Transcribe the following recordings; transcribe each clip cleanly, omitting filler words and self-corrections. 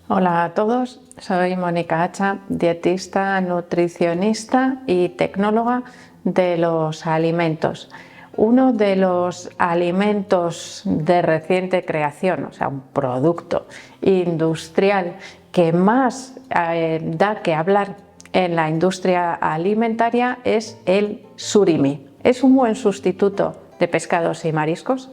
Hola a todos, soy Mónica Hacha, dietista, nutricionista y tecnóloga de los alimentos. Uno de los alimentos de reciente creación, o sea, un producto industrial que más da que hablar en la industria alimentaria es el surimi. ¿Es un buen sustituto de pescados y mariscos?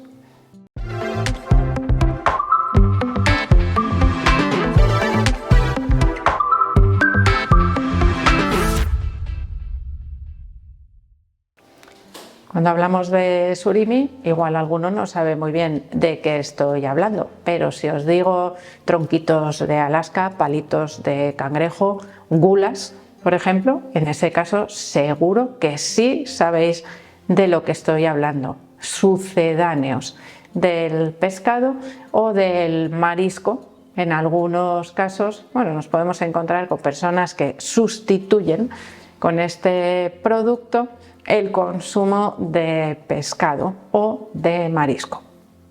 Cuando hablamos de surimi, igual alguno no sabe muy bien de qué estoy hablando, pero si os digo tronquitos de Alaska, palitos de cangrejo, gulas, por ejemplo, en ese caso seguro que sí sabéis de lo que estoy hablando, sucedáneos del pescado o del marisco. En algunos casos, nos podemos encontrar con personas que sustituyen con este producto el consumo de pescado o de marisco.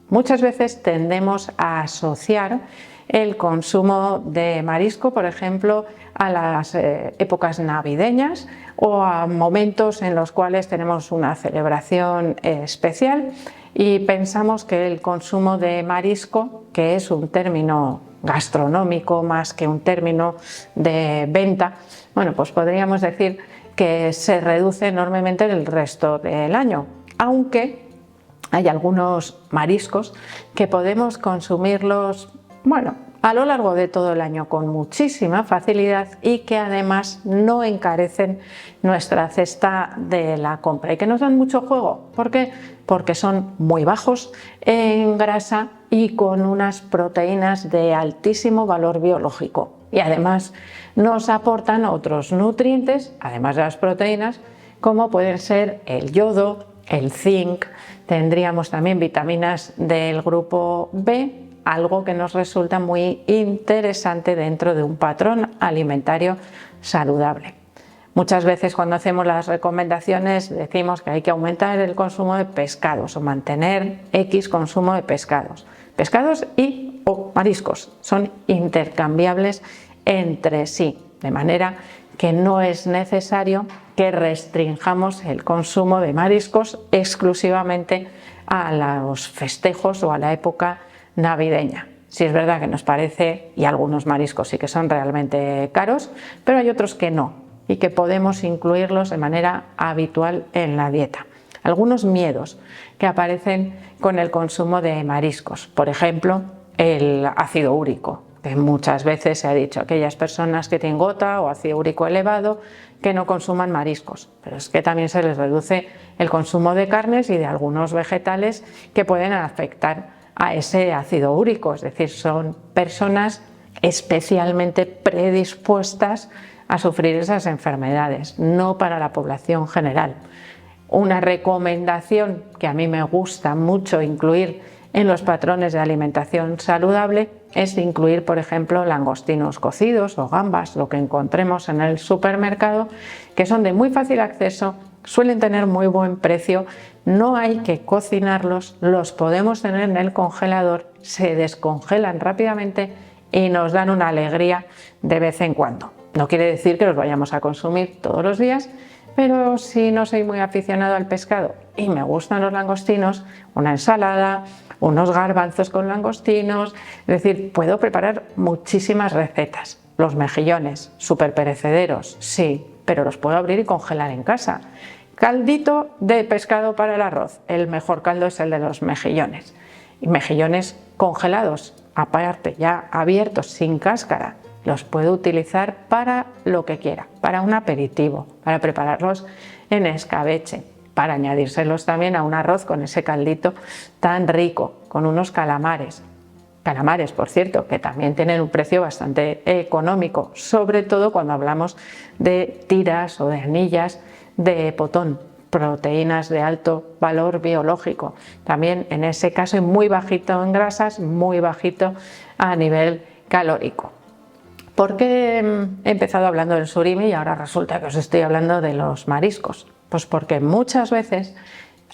Muchas veces tendemos a asociar el consumo de marisco, por ejemplo, a las épocas navideñas o a momentos en los cuales tenemos una celebración especial y pensamos que el consumo de marisco, que es un término gastronómico más que un término de venta, pues podríamos decir que se reduce enormemente el resto del año, aunque hay algunos mariscos que podemos consumirlos a lo largo de todo el año con muchísima facilidad y que además no encarecen nuestra cesta de la compra y que nos dan mucho juego. ¿Por qué? Porque son muy bajos en grasa y con unas proteínas de altísimo valor biológico. Y además nos aportan otros nutrientes, además de las proteínas, como pueden ser el yodo, el zinc, tendríamos también vitaminas del grupo B, algo que nos resulta muy interesante dentro de un patrón alimentario saludable. Muchas veces cuando hacemos las recomendaciones decimos que hay que aumentar el consumo de pescados o mantener X consumo de pescados. Pescados o mariscos son intercambiables entre sí, de manera que no es necesario que restringamos el consumo de mariscos exclusivamente a los festejos o a la época navideña. Sí es verdad que nos parece, y algunos mariscos sí que son realmente caros, pero hay otros que no y que podemos incluirlos de manera habitual en la dieta. Algunos miedos que aparecen con el consumo de mariscos, por ejemplo, el ácido úrico, que muchas veces se ha dicho aquellas personas que tienen gota o ácido úrico elevado que no consuman mariscos, pero es que también se les reduce el consumo de carnes y de algunos vegetales que pueden afectar a ese ácido úrico, es decir, son personas especialmente predispuestas a sufrir esas enfermedades, no para la población general. Una recomendación que a mí me gusta mucho incluir en los patrones de alimentación saludable es incluir, por ejemplo, langostinos cocidos o gambas, lo que encontremos en el supermercado, que son de muy fácil acceso, suelen tener muy buen precio, no hay que cocinarlos, los podemos tener en el congelador, se descongelan rápidamente y nos dan una alegría de vez en cuando. No quiere decir que los vayamos a consumir todos los días, pero si no soy muy aficionado al pescado y me gustan los langostinos, una ensalada, unos garbanzos con langostinos, es decir, puedo preparar muchísimas recetas. Los mejillones, súper perecederos, sí, pero los puedo abrir y congelar en casa. Caldito de pescado para el arroz, el mejor caldo es el de los mejillones. Y mejillones congelados, aparte, ya abiertos, sin cáscara, los puedo utilizar para lo que quiera, para un aperitivo, para prepararlos en escabeche, para añadírselos también a un arroz con ese caldito tan rico, con unos calamares. Calamares, por cierto, que también tienen un precio bastante económico, sobre todo cuando hablamos de tiras o de anillas de potón, proteínas de alto valor biológico. También en ese caso muy bajito en grasas, muy bajito a nivel calórico. ¿Por qué he empezado hablando del surimi y ahora resulta que os estoy hablando de los mariscos? Pues porque muchas veces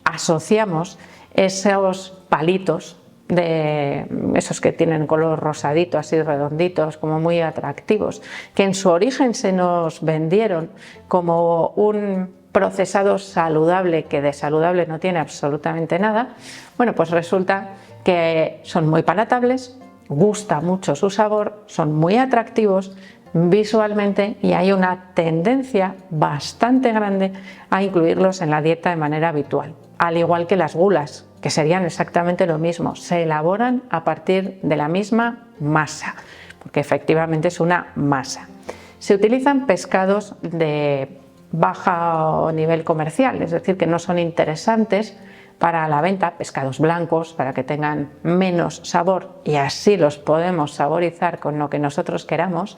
asociamos esos palitos de esos que tienen color rosadito, así redonditos, como muy atractivos, que en su origen se nos vendieron como un procesado saludable, que de saludable no tiene absolutamente nada, bueno, pues resulta que son muy palatables, gusta mucho su sabor, son muy atractivos visualmente y hay una tendencia bastante grande a incluirlos en la dieta de manera habitual, al igual que las gulas, que serían exactamente lo mismo, se elaboran a partir de la misma masa, porque efectivamente es una masa. Se utilizan pescados de bajo nivel comercial, es decir, que no son interesantes para la venta, pescados blancos para que tengan menos sabor y así los podemos saborizar con lo que nosotros queramos.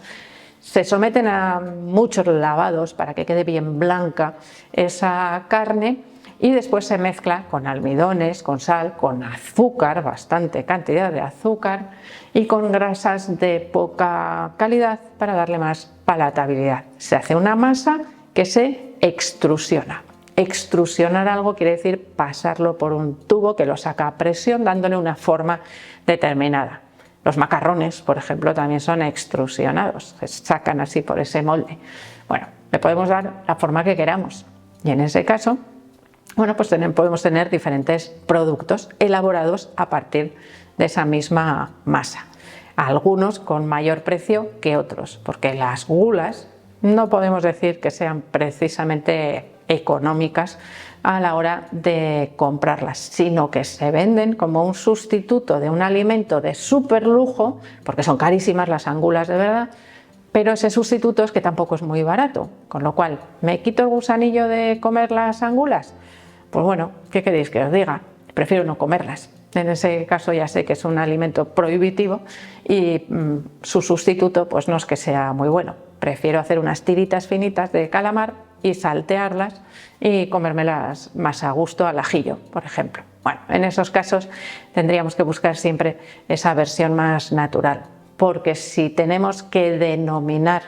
Se someten a muchos lavados para que quede bien blanca esa carne y después se mezcla con almidones, con sal, con azúcar, bastante cantidad de azúcar y con grasas de poca calidad para darle más palatabilidad. Se hace una masa que se extrusiona. Extrusionar algo quiere decir pasarlo por un tubo que lo saca a presión dándole una forma determinada. Los macarrones, por ejemplo, también son extrusionados, se sacan así por ese molde. Bueno, le podemos dar la forma que queramos y en ese caso, bueno, pues podemos tener diferentes productos elaborados a partir de esa misma masa. Algunos con mayor precio que otros, porque las gulas no podemos decir que sean precisamente económicas a la hora de comprarlas, sino que se venden como un sustituto de un alimento de súper lujo, porque son carísimas las angulas de verdad, pero ese sustituto es que tampoco es muy barato, con lo cual, ¿me quito el gusanillo de comer las angulas? Pues bueno, ¿qué queréis que os diga? Prefiero no comerlas. En ese caso ya sé que es un alimento prohibitivo y su sustituto pues no es que sea muy bueno. Prefiero hacer unas tiritas finitas de calamar y saltearlas y comérmelas más a gusto al ajillo, por ejemplo. Bueno, en esos casos tendríamos que buscar siempre esa versión más natural, porque si tenemos que denominar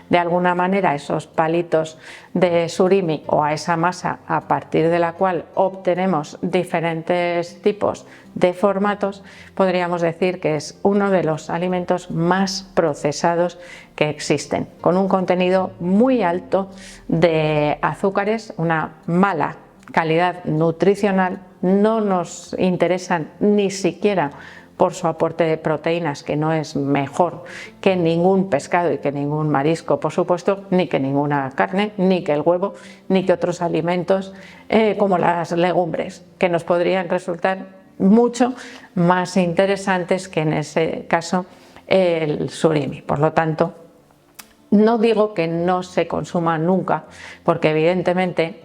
de alguna manera esos palitos de surimi o a esa masa a partir de la cual obtenemos diferentes tipos de formatos, podríamos decir que es uno de los alimentos más procesados que existen, con un contenido muy alto de azúcares, una mala calidad nutricional, no nos interesan ni siquiera por su aporte de proteínas, que no es mejor que ningún pescado y que ningún marisco, por supuesto, ni que ninguna carne, ni que el huevo, ni que otros alimentos como las legumbres, que nos podrían resultar mucho más interesantes que en ese caso el surimi. Por lo tanto, no digo que no se consuma nunca, porque evidentemente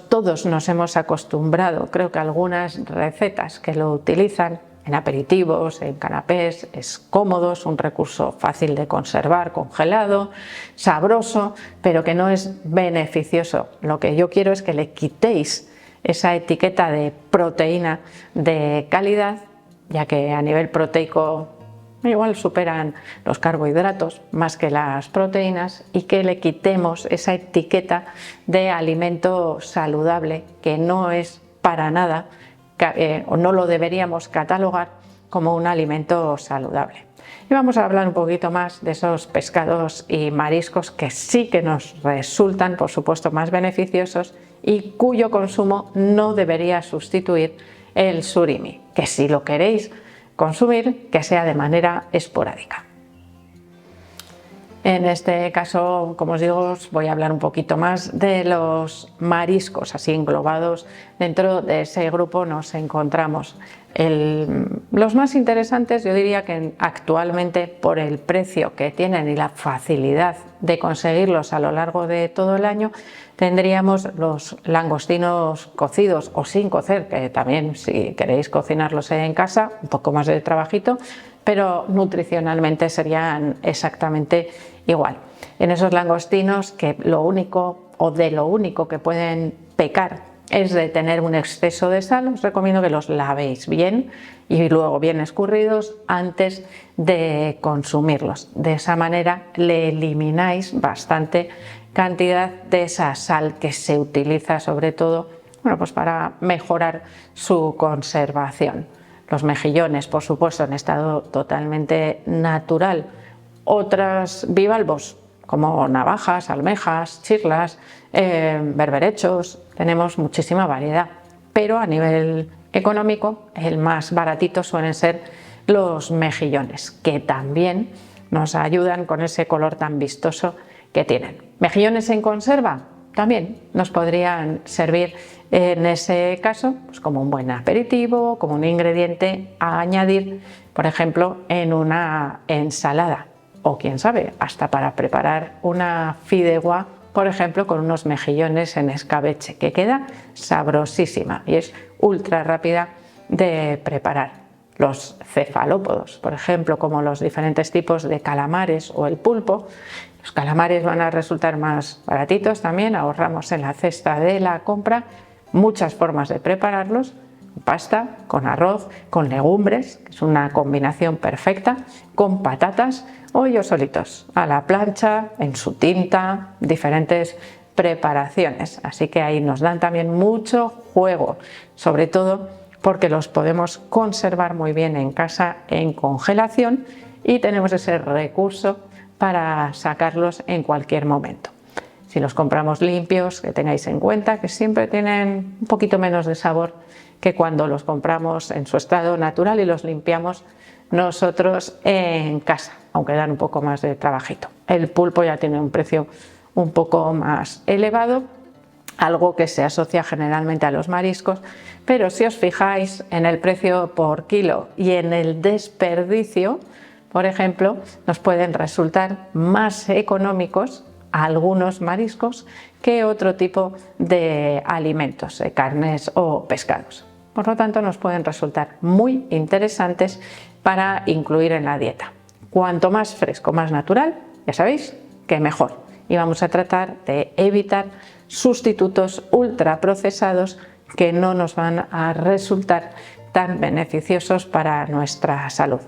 todos nos hemos acostumbrado, creo que algunas recetas que lo utilizan en aperitivos, en canapés, es cómodo, es un recurso fácil de conservar, congelado, sabroso, pero que no es beneficioso. Lo que yo quiero es que le quitéis esa etiqueta de proteína de calidad, ya que a nivel proteico igual superan los carbohidratos más que las proteínas, y que le quitemos esa etiqueta de alimento saludable, que no es para nada o no lo deberíamos catalogar como un alimento saludable. Y vamos a hablar un poquito más de esos pescados y mariscos que sí que nos resultan, por supuesto, más beneficiosos y cuyo consumo no debería sustituir el surimi, que si lo queréis consumir, que sea de manera esporádica. En este caso, como os digo, os voy a hablar un poquito más de los mariscos, así englobados. Dentro de ese grupo nos encontramos los más interesantes, yo diría que actualmente, por el precio que tienen y la facilidad de conseguirlos a lo largo de todo el año, tendríamos los langostinos cocidos o sin cocer, que también, si queréis cocinarlos en casa, un poco más de trabajito, pero nutricionalmente serían exactamente igual. En esos langostinos, que lo único que pueden pecar es de tener un exceso de sal, os recomiendo que los lavéis bien y luego bien escurridos antes de consumirlos. De esa manera le elimináis bastante cantidad de esa sal que se utiliza sobre todo, bueno, pues para mejorar su conservación. los mejillones, por supuesto, en estado totalmente natural. Otros bivalvos, como navajas, almejas, chirlas, berberechos, tenemos muchísima variedad, pero a nivel económico el más baratito suelen ser los mejillones, que también nos ayudan con ese color tan vistoso que tienen. Mejillones en conserva también nos podrían servir en ese caso pues como un buen aperitivo, como un ingrediente a añadir, por ejemplo, en una ensalada, o quién sabe, hasta para preparar una fideuá, por ejemplo, con unos mejillones en escabeche, que queda sabrosísima y es ultra rápida de preparar. Los cefalópodos, por ejemplo, como los diferentes tipos de calamares o el pulpo. Los calamares van a resultar más baratitos también, ahorramos en la cesta de la compra. Muchas formas de prepararlos: pasta, con arroz, con legumbres, que es una combinación perfecta, con patatas o ellos solitos, a la plancha, en su tinta, diferentes preparaciones. Así que ahí nos dan también mucho juego, sobre todo porque los podemos conservar muy bien en casa en congelación y tenemos ese recurso para sacarlos en cualquier momento. Si los compramos limpios, que tengáis en cuenta que siempre tienen un poquito menos de sabor que cuando los compramos en su estado natural y los limpiamos nosotros en casa, aunque dan un poco más de trabajito. El pulpo ya tiene un precio un poco más elevado, algo que se asocia generalmente a los mariscos, pero si os fijáis en el precio por kilo y en el desperdicio, por ejemplo, nos pueden resultar más económicos algunos mariscos que otro tipo de alimentos, carnes o pescados. Por lo tanto, nos pueden resultar muy interesantes para incluir en la dieta. Cuanto más fresco, más natural, ya sabéis que mejor. Y vamos a tratar de evitar sustitutos ultraprocesados que no nos van a resultar tan beneficiosos para nuestra salud.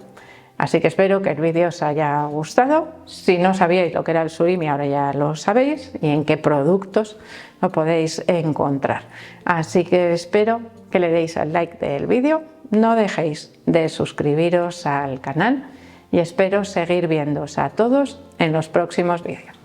Así que espero que el vídeo os haya gustado. Si no sabíais lo que era el surimi, ahora ya lo sabéis y en qué productos lo podéis encontrar. Así que espero que le deis al like del vídeo, no dejéis de suscribiros al canal y espero seguir viéndoos a todos en los próximos vídeos.